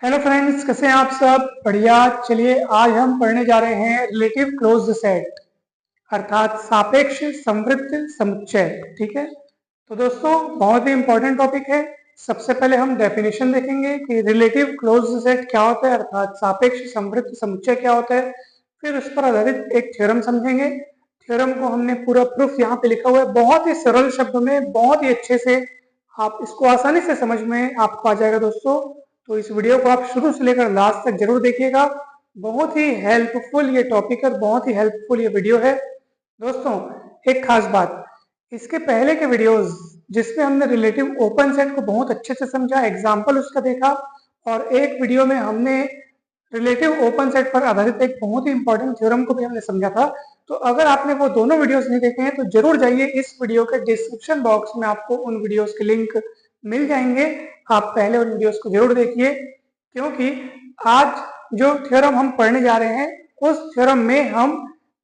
Hello friends, कैसे हैं आप सब? बढ़िया। चलिए आज हम पढ़ने जा रहे हैं रिलेटिव क्लोज्ड सेट अर्थात सापेक्ष समवृत्त समुच्चय। ठीक है, तो दोस्तों बहुत ही इंपॉर्टेंट टॉपिक है। सबसे पहले हम डेफिनेशन देखेंगे कि रिलेटिव क्लोज्ड सेट क्या होता है अर्थात सापेक्ष समवृत्त समुच्चय क्या होता है। फिर उस पर आधारित एक थ्योरम समझेंगे। थ्योरम को हमने पूरा प्रूफ यहाँ पे लिखा हुआ है, बहुत ही सरल शब्द में, बहुत ही अच्छे से आप इसको आसानी से समझ में आपको आ जाएगा दोस्तों। तो इस वीडियो को आप शुरू से लेकर लास्ट तक जरूर देखिएगा। बहुत ही हेल्पफुल ये टॉपिक है, बहुत ही हेल्पफुल ये वीडियो है दोस्तों। एक खास बात, इसके पहले के वीडियोस जिसमें हमने रिलेटिव ओपन सेट को बहुत अच्छे से समझा, एग्जाम्पल उसका देखा, और एक वीडियो में हमने रिलेटिव ओपन सेट पर आधारित एक बहुत ही इंपॉर्टेंट थ्योरम को भी हमने समझा था। तो अगर आपने वो दोनों वीडियोस नहीं देखे हैं तो जरूर जाइए, इस वीडियो के डिस्क्रिप्शन बॉक्स में आपको उन वीडियोस के लिंक मिल जाएंगे। आप पहले उन वीडियोस को जरूर देखिए, क्योंकि आज जो थ्योरम हम पढ़ने जा रहे हैं उस थ्योरम में हम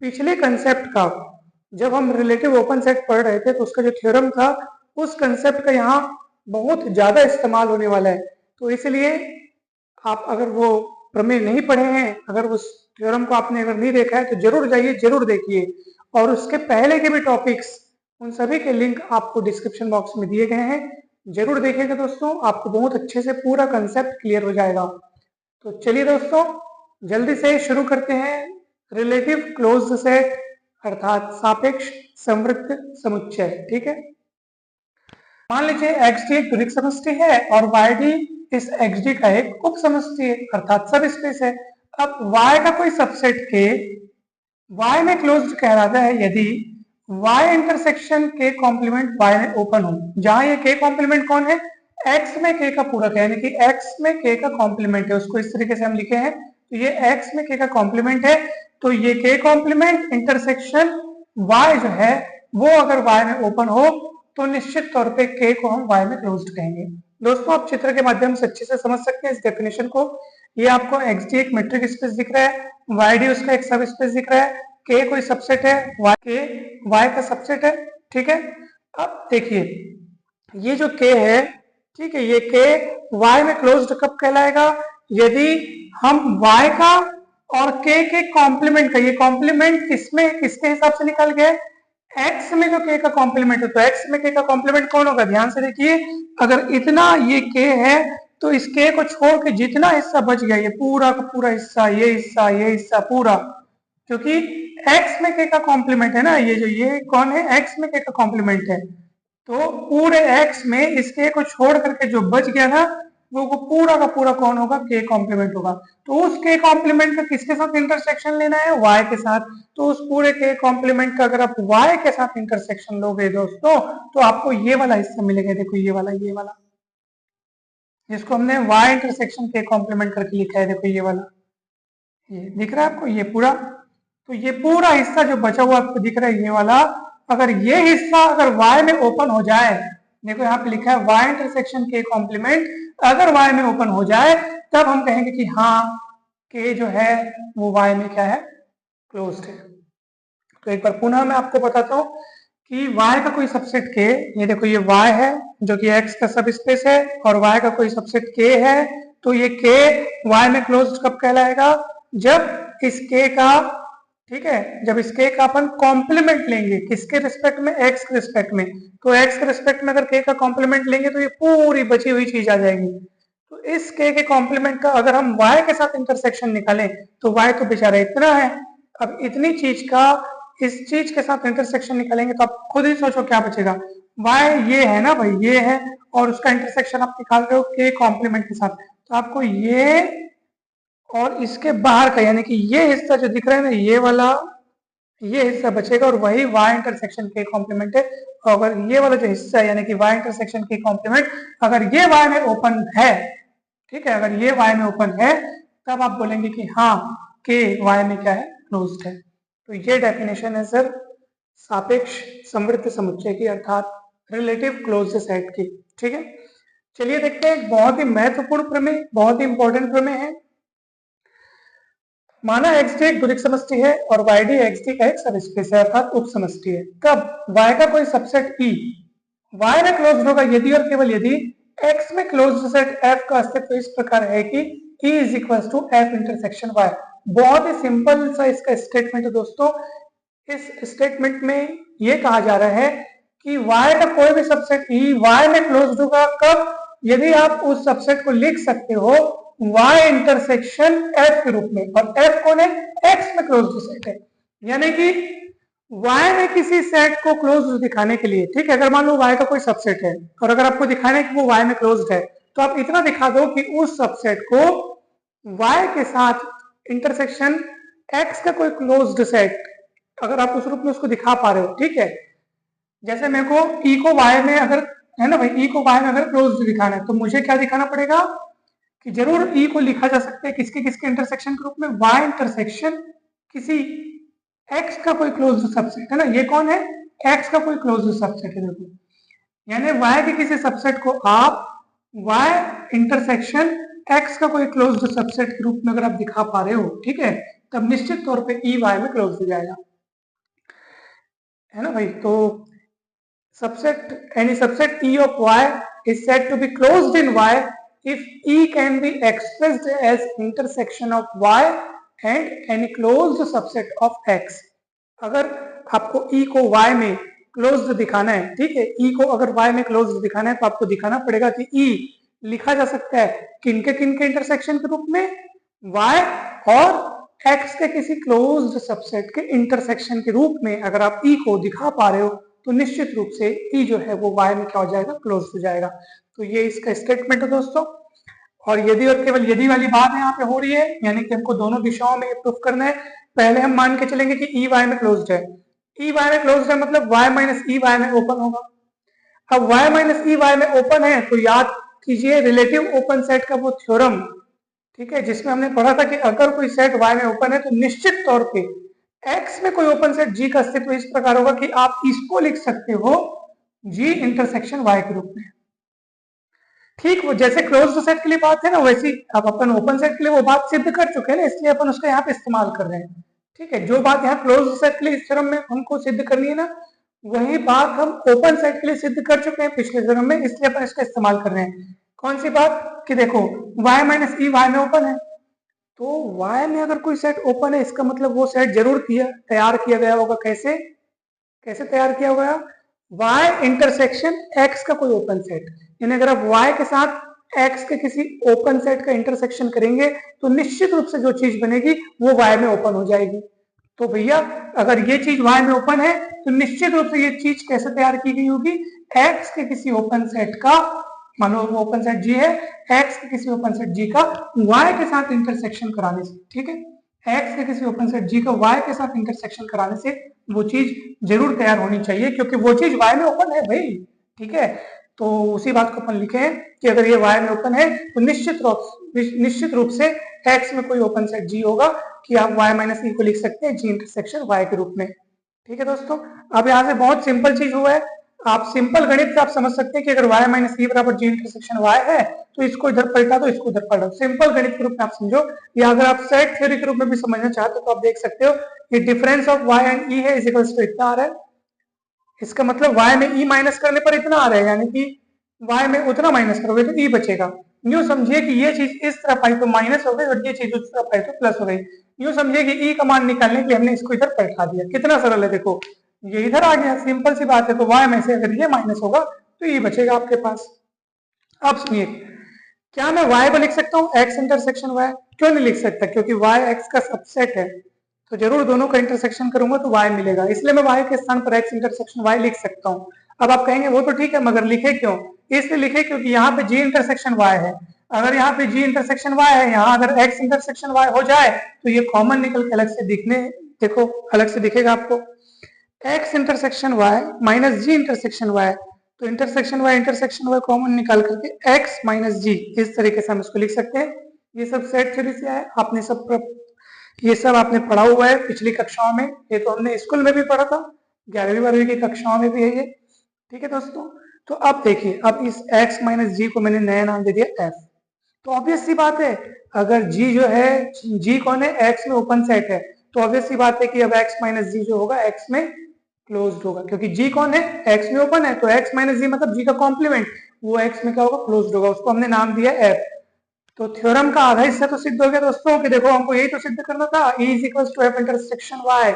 पिछले कंसेप्ट का, जब हम रिलेटिव ओपन सेट पढ़ रहे थे तो उसका जो थ्योरम था उस कंसेप्ट का यहाँ बहुत ज्यादा इस्तेमाल होने वाला है। तो इसलिए आप अगर वो प्रमेय नहीं पढ़े हैं, अगर उस थ्योरम को आपने अगर नहीं देखा है तो जरूर जाइए, जरूर देखिए। और उसके पहले के भी टॉपिक्स, उन सभी के लिंक आपको डिस्क्रिप्शन बॉक्स में दिए गए हैं, जरूर देखिएगा दोस्तों, आपको बहुत अच्छे से पूरा कंसेप्ट क्लियर हो जाएगा। तो चलिए दोस्तों जल्दी से शुरू करते हैं रिलेटिव क्लोज्ड सेट अर्थात सापेक्ष समवृत्त समुच्चय। ठीक है, मान लीजिए XD एक ग्रीक समष्टि है और YD इस XD का एक उप समष्टि है अर्थात सब स्पेस है। अब Y का कोई सबसेट K Y में क्लोज्ड कहलाता है यदि Y intersection K complement Y में ओपन हो, जहां ये K कॉम्प्लीमेंट कौन है? X में K का पूरक है, यानी कि X में K का कॉम्प्लीमेंट है, उसको इस तरीके से हम लिखे हैं। तो ये X में K का कॉम्प्लीमेंट है, तो ये K कॉम्प्लीमेंट इंटरसेक्शन Y जो है वो अगर Y में ओपन हो तो निश्चित तौर पे K को हम Y में क्लोज्ड कहेंगे। दोस्तों आप चित्र के माध्यम से अच्छे से समझ सकते हैं इस डेफिनेशन को। ये आपको XD एक मेट्रिक स्पेस दिख रहा है, YD उसका एक सब स्पेस दिख रहा है, K कोई सबसेट है, K Y का सबसेट है। ठीक है, अब देखिए ये जो K है, ठीक है, ये K Y में क्लोज्ड कब कहलाएगा? यदि हम Y का और K के कॉम्प्लीमेंट का, ये कॉम्प्लीमेंट किसमें किसके हिसाब से निकल गया? X में जो K का कॉम्प्लीमेंट है, तो X में K का कॉम्प्लीमेंट कौन होगा? ध्यान से देखिए, अगर इतना ये K है तो इस K को छोड़ के जितना हिस्सा बच गया, ये पूरा का पूरा हिस्सा, ये हिस्सा, ये हिस्सा पूरा, क्योंकि X में K का कॉम्प्लीमेंट है ना, ये जो ये कौन है? X में K का कॉम्प्लीमेंट है, तो पूरे X में इस K को छोड़ करके जो बच गया ना वो पूरा का पूरा कौन होगा? K कॉम्प्लीमेंट होगा। तो उस K कॉम्प्लीमेंट का किसके साथ इंटरसेक्शन लेना है? Y के साथ। तो उस पूरे K कॉम्प्लीमेंट का अगर आप Y के साथ इंटरसेक्शन लोगे दोस्तों तो आपको ये वाला हिस्सा मिलेगा। देखो ये वाला जिसको हमने Y इंटरसेक्शन K कॉम्प्लीमेंट करके लिखा है, देखो ये वाला, ये दिख रहा है आपको ये पूरा। तो ये पूरा हिस्सा जो बचा हुआ आपको दिख रहा है ये वाला, अगर ये हिस्सा अगर Y में ओपन हो जाए, देखो यहाँ पे लिखा है Y इंटरसेक्शन K कॉम्प्लीमेंट, अगर Y में ओपन हो जाए तब हम कहेंगे कि हाँ K जो है वो Y में क्या है? क्लोज्ड है। तो एक बार पुनः मैं आपको बताता हूँ कि Y का कोई सबसेट K, ये देखो ये Y है जो कि X का सब स्पेस है, और Y का कोई सबसेट K है, तो ये K Y में क्लोज्ड कब कहलाएगा? जब इस K का, ठीक है, जब इस K का अपन कॉम्प्लीमेंट लेंगे, किसके रिस्पेक्ट में? X के रिस्पेक्ट में। तो X के रिस्पेक्ट में अगर K का कॉम्प्लीमेंट लेंगे तो ये पूरी बची हुई चीज आ जाएगी। तो इस K के कॉम्प्लीमेंट का अगर हम Y के साथ इंटरसेक्शन निकालें तो Y तो बेचारा इतना है, अब इतनी चीज का इस चीज के साथ इंटरसेक्शन निकालेंगे तो आप खुद ही सोचो क्या बचेगा। Y ये है ना भाई, ये है, और उसका इंटरसेक्शन आप निकाल रहे हो K कॉम्प्लीमेंट के साथ, तो आपको ये और इसके बाहर का, यानी कि ये हिस्सा जो दिख रहा है ना, ये वाला, ये हिस्सा बचेगा और वही Y इंटरसेक्शन K कॉम्प्लीमेंट है। और अगर ये वाला जो हिस्सा है यानी कि Y इंटरसेक्शन K कॉम्प्लीमेंट अगर ये Y में ओपन है, ठीक है, अगर ये Y में ओपन है तब आप बोलेंगे कि हाँ K Y में क्या है? क्लोज्ड है। तो ये डेफिनेशन है सर सापेक्ष समवृत्त समुच्चय की अर्थात रिलेटिव क्लोज्ड सेट की। ठीक है, चलिए देखते हैं, बहुत ही महत्वपूर्ण प्रमेय, बहुत ही इंपॉर्टेंट प्रमेय है। माना XD एक गुणिक समष्टि है और YD XD का एक सबस्पेस है अर्थात उप समष्टि है। कब Y का कोई सबसेट E Y में क्लोज्ड होगा यदि और केवल यदि X में क्लोज्ड सेट F का अस्तित्व इस प्रकार है कि E is equal to F intersection Y। बहुत ही सिंपल सा इसका स्टेटमेंट है दोस्तों। इस स्टेटमेंट में ये कहा जा रहा है कि Y का कोई भी सबसेट E Y में क्लोज्ड होगा कब, यदि आप उस सबसेट को लिख सकते हो Y इंटरसेक्शन F के रूप में, और F कौन है, X में क्लोज्ड सेट है। यानी कि Y में किसी सेट को क्लोज्ड दिखाने के लिए, ठीक है, अगर मान लो Y का कोई सबसेट है और अगर आपको दिखाना है कि वो Y में क्लोज्ड है, तो आप इतना दिखा दो कि उस सबसेट को Y के साथ इंटरसेक्शन X का कोई क्लोज्ड सेट, अगर आप उस रूप में उसको दिखा पा रहे हो, ठीक है। जैसे मेरे को E को Y में अगर, है ना भाई, E को Y में अगर क्लोज्ड दिखाना है तो मुझे क्या दिखाना पड़ेगा कि जरूर E को लिखा जा सकता है किसके किसके इंटरसेक्शन के रूप में, Y इंटरसेक्शन किसी X का कोई क्लोज्ड सबसेट, है ना। ये कौन है, X का कोई क्लोज्ड सबसेट है, देखो। यानी Y के किसी सबसेट को आप Y इंटरसेक्शन X का कोई क्लोज्ड सबसेट के रूप में अगर आप दिखा पा रहे हो, ठीक है, तब निश्चित तौर पे E Y में क्लोज्ड हो जाएगा, है ना भाई। तो subset, any subset E of Y is said to be closed in Y if E can be expressed as intersection of Y and any closed subset of X। अगर आपको E को Y में क्लोज्ड दिखाना है, ठीक है, E को अगर Y में क्लोज्ड दिखाना है तो आपको दिखाना पड़ेगा कि E लिखा जा सकता है किनके किनके इंटरसेक्शन के रूप में, Y और X के किसी क्लोज्ड सबसेट के इंटरसेक्शन के रूप में। अगर आप E को दिखा पा रहे हो तो निश्चित रूप से E जो है वो Y में क्या हो जाएगा, क्लोज हो जाएगा। तो ये इसका स्टेटमेंट है दोस्तों। और यदि और केवल यदि वाली बात यहाँ पे हो रही है, यानी कि हमको दोनों दिशाओं में प्रूफ करना है। पहले हम मान के चलेंगे कि E Y में क्लोज्ड है, E Y में क्लोज्ड है मतलब Y माइनस E Y में ओपन होगा। अब Y माइनस E Y में ओपन है तो याद कीजिए रिलेटिव ओपन सेट का वो थ्योरम, ठीक है, जिसमें हमने पढ़ा था कि अगर कोई सेट Y में ओपन है तो निश्चित तौर पे X में कोई ओपन सेट G का अस्तित्व इस प्रकार होगा कि आप इसको लिख सकते हो G इंटरसेक्शन Y के रूप में। ठीक, वो जैसे क्लोज्ड सेट के लिए बात है ना, वैसी अब अपन ओपन सेट के लिए वो बात सिद्ध कर चुके हैं ना, इसलिए अपन उसका यहाँ पे इस्तेमाल कर रहे हैं। ठीक है, जो बात यहाँ क्लोज्ड सेट के लिए इस थ्योरम में हमको सिद्ध करनी है ना, वही बात हम ओपन सेट के लिए सिद्ध कर चुके हैं पिछले थ्योरम में, इसलिए अपन इसका इस्तेमाल कर रहे हैं। कौन सी बात कि देखो Y माइनस E Y में ओपन है, तो Y में अगर कोई सेट ओपन है इसका मतलब वो सेट जरूर तैयार किया गया होगा। कैसे कैसे तैयार किया होगा, Y इंटरसेक्शन X का कोई ओपन सेट। यानी अगर आप Y के साथ X के किसी ओपन सेट का इंटरसेक्शन करेंगे तो निश्चित रूप से जो चीज बनेगी वो Y में ओपन हो जाएगी। तो भैया अगर ये चीज Y में ओपन है तो निश्चित रूप से ये चीज कैसे तैयार की गई होगी, X के किसी ओपन सेट का, मान लो वो ओपन सेट G है, X के किसी ओपन सेट G का Y के साथ इंटरसेक्शन कराने से, ठीक है, X के किसी ओपन सेट G का Y के साथ इंटरसेक्शन कराने से वो चीज जरूर तैयार होनी चाहिए, क्योंकि वो चीज Y में ओपन है भाई। ठीक है, तो उसी बात को अपन लिखे हैं कि अगर ये Y में ओपन है तो निश्चित रूप से X में कोई ओपन सेट G होगा कि आप Y माइनस E को लिख सकते हैं G इंटरसेक्शन Y के रूप में। ठीक है दोस्तों, अब यहाँ से बहुत सिंपल चीज हुआ है, आप सिंपल गणित से आप समझ सकते हैं कि अगर Y माइनस E बराबर G इंटरसेक्शन Y है तो इसको इधर पलटा दो, इसको उधर पलटा दो। सिंपल गणित के रूप में आप समझो, या अगर आप सेट थ्योरी के रूप में भी समझना चाहते हो तो आप देख सकते हो कि difference of Y and E है इज इक्वल्स टू इतना आ रहा है। इसका मतलब Y में E माइनस करने पर इतना आ रहा है, यानी कि Y में उतना माइनस करोगे तो E बचेगा। यूं समझिए कि ये चीज इस तरफ आई तो माइनस हो गई और ये चीज उस तरफ आई तो प्लस हो गई। यूं समझिए कि E का मान निकालने के लिए हमने इसको इधर पलटा दिया। कितना सरल है, देखो ये इधर आ गया, सिंपल सी बात है। तो Y में से अगर ये माइनस होगा तो E बचेगा आपके पास। अब सुनिए, क्या मैं Y को लिख सकता हूँ X इंटरसेक्शन Y? क्यों नहीं लिख सकता, क्योंकि Y X का सबसेट है, तो जरूर दोनों का इंटरसेक्शन करूंगा तो Y मिलेगा, इसलिए मैं Y के स्थान पर X इंटरसेक्शन Y लिख सकता हूँ। अब आप कहेंगे वो तो ठीक है मगर लिखे क्यों, इसलिए लिखे क्योंकि यहाँ पे G इंटरसेक्शन Y है। अगर यहाँ पे G इंटरसेक्शन Y है, यहाँ अगर X इंटरसेक्शन Y हो जाए तो ये कॉमन निकल के अलग से देखो अलग से दिखेगा आपको, X intersection Y minus G intersection Y, तो इंटरसेक्शन Y कॉमन निकाल करके X माइनस G, इस तरीके से हम इसको लिख सकते हैं। ये सब सेट थ्योरी से है, ये सब आपने पढ़ा हुआ है पिछली कक्षाओं में, ये तो हमने स्कूल में भी पढ़ा था, 11वीं 12वीं की कक्षाओं में भी है ये। ठीक है दोस्तों, तो अब देखिए, अब इस X माइनस G को मैंने नया नाम दे दिया F। तो ऑब्वियस सी बात है, अगर G जो है, G कौन है, X में ओपन सेट है, तो ऑब्वियस सी बात है कि अब X माइनस G जो होगा X में क्लोज्ड होगा, क्योंकि G कौन है, X में ओपन है, तो X माइनस G मतलब G का कॉम्प्लीमेंट, वो X में क्या होगा, क्लोज्ड होगा। उसको हमने नाम दिया F। तो थ्योरम का आधा हिस्सा तो सिद्ध हो गया दोस्तों कि देखो हमको यही तो सिद्ध करना था, E is equal to F intersection Y.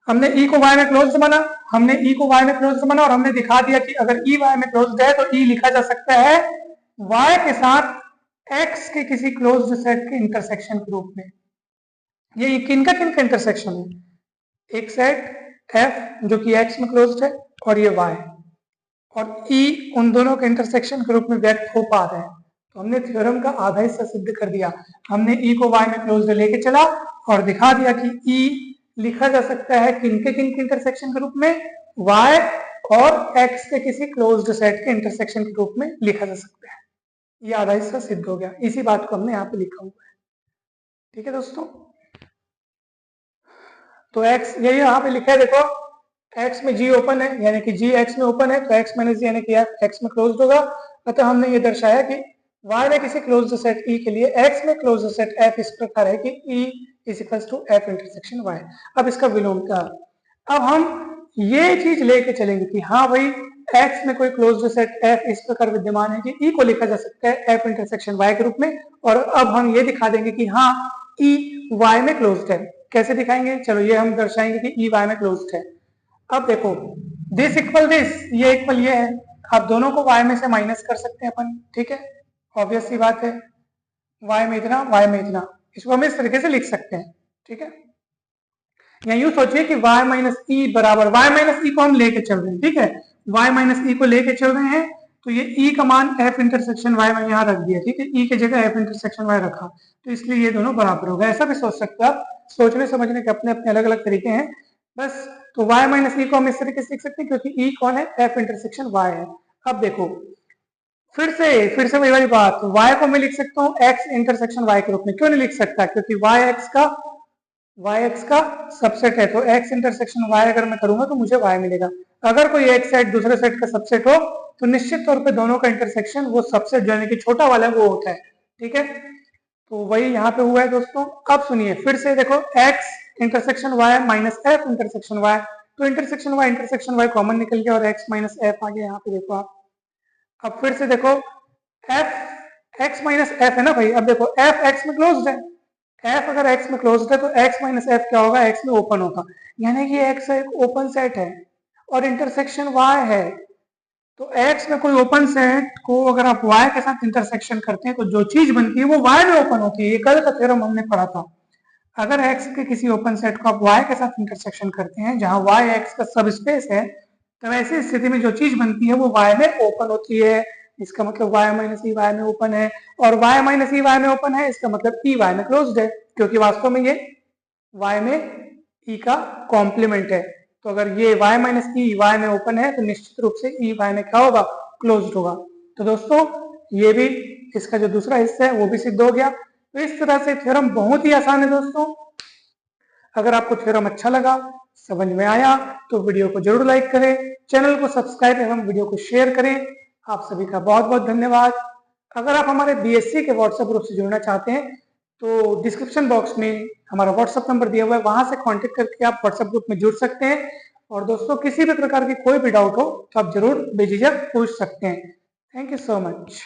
हमने E को Y में क्लोज माना, और हमने दिखा दिया कि अगर E Y में क्लोज है तो E लिखा जा सकता है Y के साथ X के किसी क्लोज्ड सेट के इंटरसेक्शन के रूप में। ये किनका इंटरसेक्शन है? एक सेट F जो कि X में क्लोज्ड है और ये Y, और E उन दोनों के इंटरसेक्शन के रूप में व्यक्त हो पा रहे हैं। तो हमने थ्योरम का आधा हिस्सा सिद्ध कर दिया। हमने E को Y में क्लोज्ड लेके चला और दिखा दिया कि E लिखा जा सकता है किनके इंटरसेक्शन के रूप में? Y और X के किसी क्लोज्ड सेट के इंटरसेक्शन के रूप में लिखा जा सकता है। ये आधा हिस्सा सिद्ध हो गया। इसी बात को हमने यहाँ पे लिखा हुआ है। ठीक है दोस्तों, तो X यही यहाँ पे लिखा है, देखो X में G ओपन है, यानी कि G X में ओपन है, तो X माइनस यानी कि F X में क्लोज्ड होगा। अतः हमने ये दर्शाया कि Y में किसी क्लोज्ड सेट E के लिए X में क्लोज्ड सेट F इस प्रकार है कि E is equals to F intersection Y। अब इसका विलोम क्या? अब हम ये चीज लेके चलेंगे कि हाँ भाई X में कोई क्लोज्ड सेट F इस प्रकार विद्यमान है कि E को लिखा जा सकता है F इंटरसेक्शन Y के रूप में, और अब हम ये दिखा देंगे कि हाँ E Y में क्लोज्ड है। कैसे दिखाएंगे? चलो ये हम दर्शाएंगे कि E Y में क्लोज्ड है। अब देखो दिस इक्वल दिस, ये इक्वल ये है, आप दोनों को Y में से माइनस कर सकते हैं अपन। ठीक है, ऑब्वियस सी बात है, Y में इतना Y में इतना, इसको हम इस तरीके से लिख सकते हैं। ठीक है, या यूं सोचिए कि y माइनस ई बराबर, y माइनस ई को हम लेके चल रहे हैं। ठीक है, y माइनस ई को लेके चल रहे हैं, तो ये e का मान f इंटरसेक्शन y में यहाँ रख दिया। ठीक है, e की जगह f इंटरसेक्शन y रखा, तो इसलिए ये दोनों बराबर हो गए। ऐसा भी सोच सकते हो आप, सोचने समझने के अपने अपने अलग अलग तरीके हैं बस। तो y माइनस ई को हम इस तरीके से लिख सकते हैं क्योंकि e कौन है? f इंटरसेक्शन y है। अब देखो फिर से वही वाली बात, y को मैं लिख सकता हूँ x इंटरसेक्शन y के रूप में। क्यों नहीं लिख सकता? क्योंकि y x का सबसेट है, तो x इंटरसेक्शन y अगर मैं करूंगा तो मुझे y मिलेगा। अगर कोई एक सेट दूसरे सेट का सबसेट हो तो निश्चित तौर पे दोनों का इंटरसेक्शन वो सबसेट यानी कि छोटा वाला वो होता है। ठीक है, तो वही यहाँ पे हुआ है दोस्तों। अब सुनिए फिर से, देखो x intersection y minus f intersection y, तो इंटरसेक्शन y कॉमन निकल गया और x माइनस f आ गया यहाँ पे। देखो आप, अब फिर से देखो f x माइनस f है ना भाई। अब देखो f x में क्लोज्ड है, f अगर x में क्लोज्ड है तो x माइनस f क्या होगा? x में ओपन होगा, यानी कि x एक ओपन सेट है और इंटरसेक्शन y है। तो x में कोई ओपन सेट को अगर आप y के साथ इंटरसेक्शन करते हैं तो जो चीज बनती है वो y में ओपन होती है। ये कल का थ्योरम हमने पढ़ा था। अगर x के किसी ओपन सेट को आप y के साथ इंटरसेक्शन करते हैं जहां y x का सब स्पेस है, तो ऐसी स्थिति में जो चीज बनती है वो y में ओपन होती है। इसका मतलब y माइनस ई y में ओपन है, और y माइनस ई y में ओपन है, इसका मतलब ई y में क्लोज्ड है, क्योंकि वास्तव में ये y में e का कॉम्प्लीमेंट है। तो अगर ये y माइनस ई y में ओपन है तो निश्चित रूप से ई y में क्या होगा? क्लोज्ड होगा। तो दोस्तों ये भी, इसका जो दूसरा हिस्सा है वो भी सिद्ध हो गया। तो इस तरह से थ्योरम बहुत ही आसान है दोस्तों। अगर आपको थ्योरम अच्छा लगा, समझ में आया, तो वीडियो को जरूर लाइक करें, चैनल को सब्सक्राइब एवं वीडियो को शेयर करें। आप सभी का बहुत बहुत धन्यवाद। अगर आप हमारे बीएससी के व्हाट्सएप ग्रुप से जुड़ना चाहते हैं तो डिस्क्रिप्शन बॉक्स में हमारा व्हाट्सएप नंबर दिया हुआ है, वहां से कांटेक्ट करके आप व्हाट्सएप ग्रुप में जुड़ सकते हैं। और दोस्तों किसी भी प्रकार की कोई भी डाउट हो तो आप जरूर बेझिझक पूछ सकते हैं। Thank you so much.